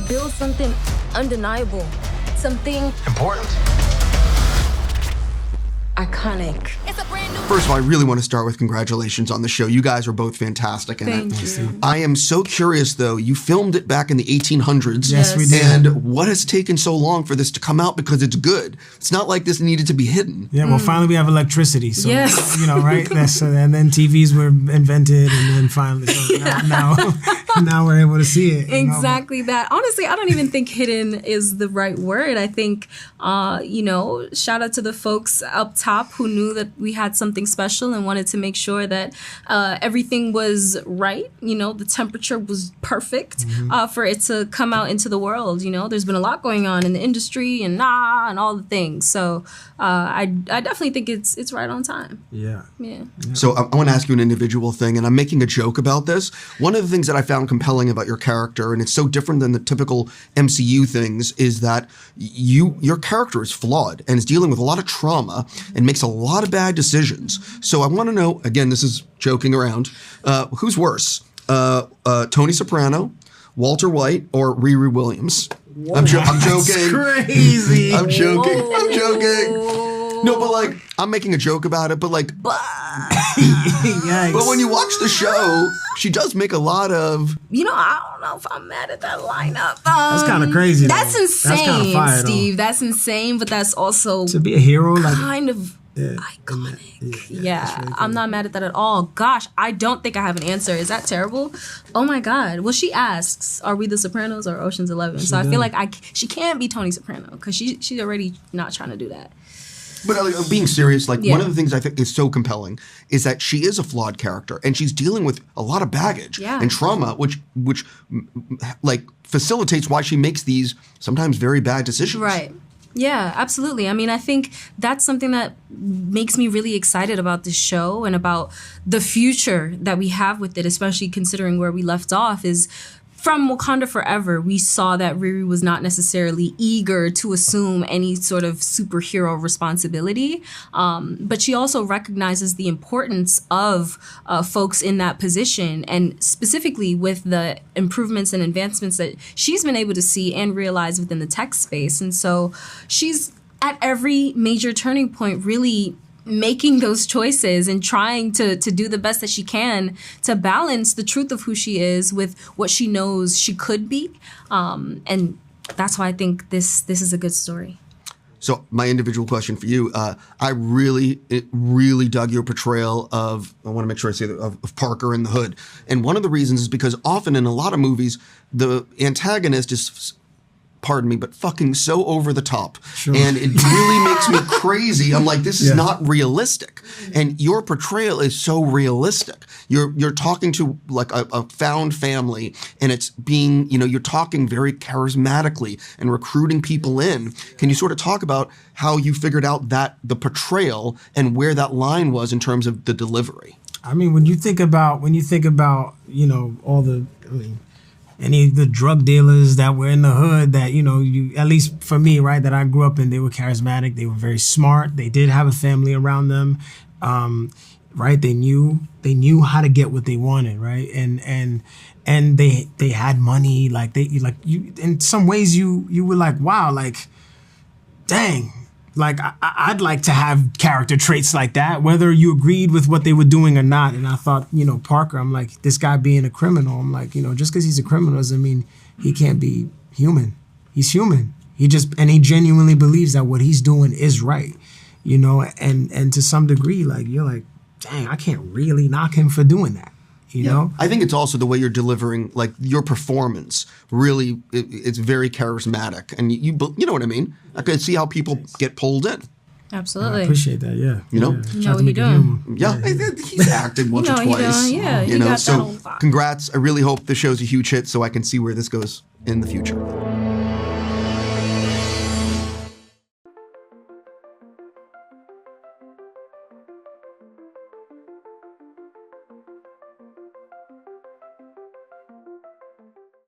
build something undeniable, something important, iconic. First of all, I really want to start with congratulations on the show. You guys are both fantastic in it. Thank you. I am so curious, though. You filmed it back in the 1800s. Yes, we did. And what has taken so long for this to come out? Because it's good. It's not like this needed to be hidden. Yeah, well, finally we have electricity. So, Yes. you know, right? And then TVs were invented, and then finally, so now we're able to see it. Exactly that. Honestly, I don't even think hidden is the right word. I think, shout out to the folks up top who knew that we had something special and wanted to make sure that everything was right. You know, the temperature was perfect for it to come out into the world. You know, there's been a lot going on in the industry and all the things. So I definitely think it's right on time. Yeah. So I want to ask you an individual thing, and I'm making a joke about this. One of the things that I found compelling about your character, and it's so different than the typical MCU things, is that your character is flawed and is dealing with a lot of trauma and makes a lot of bad decisions. So I want to know, again, this is joking around, who's worse, Tony Soprano, Walter White, or Riri Williams? I'm joking. Crazy. I'm joking. I'm joking. No, but like, I'm making a joke about it, but like, Yikes. but when you watch the show, she does make a lot of. I don't know if I'm mad at that lineup. That's kind of crazy. That's though. insane, That's kind of fire, Steve. though. That's insane, but that's also To be a hero, like kind of iconic. Yeah, really I'm not mad at that at all. Gosh, I don't think I have an answer. Is that terrible? Oh my God. Well, she asks, are we the Sopranos or Ocean's 11? So I feel like she can't be Tony Soprano because she's already not trying to do that. But being serious, like one of the things I think is so compelling is that she is a flawed character and she's dealing with a lot of baggage and trauma, which like facilitates why she makes these sometimes very bad decisions. Right. Yeah, absolutely. I mean, I think that's something that makes me really excited about this show and about the future that we have with it, especially considering where we left off is from Wakanda Forever, we saw that Riri was not necessarily eager to assume any sort of superhero responsibility, but she also recognizes the importance of folks in that position, and specifically with the improvements and advancements that she's been able to see and realize within the tech space. And so she's at every major turning point really making those choices and trying to do the best that she can to balance the truth of who she is with what she knows she could be. And that's why I think this is a good story. So my individual question for you, I really dug your portrayal of, I want to make sure I say that, of Parker in the Hood. And one of the reasons is because often in a lot of movies, the antagonist is, pardon me, but fucking so over the top. Sure. And it really makes me crazy. I'm like, this is not realistic. And your portrayal is so realistic. You're talking to like a found family, and it's being, you're talking very charismatically and recruiting people in. Can you sort of talk about how you figured out that the portrayal and where that line was in terms of the delivery? I mean, when you think about, all the, any of the drug dealers that were in the hood that, you at least for me, right, that I grew up in, they were charismatic. They were very smart. They did have a family around them, right? They knew how to get what they wanted, right? And they had money. Like you, in some ways you were like, wow, like, dang. Like, I'd like to have character traits like that, whether you agreed with what they were doing or not. And I thought, Parker, I'm like, this guy being a criminal, I'm like, just because he's a criminal doesn't mean he can't be human. He's human. He genuinely believes that what he's doing is right, and to some degree, like, you're like, dang, I can't really knock him for doing that. You know? I think it's also the way you're delivering, like your performance. Really, it's very charismatic, and you know what I mean. I can see how people get pulled in. Absolutely, I appreciate that. Yeah, you know what you're doing. Yeah, he's acted once or twice. Yeah, you got so that on fire. Congrats. I really hope the show's a huge hit, so I can see where this goes in the future.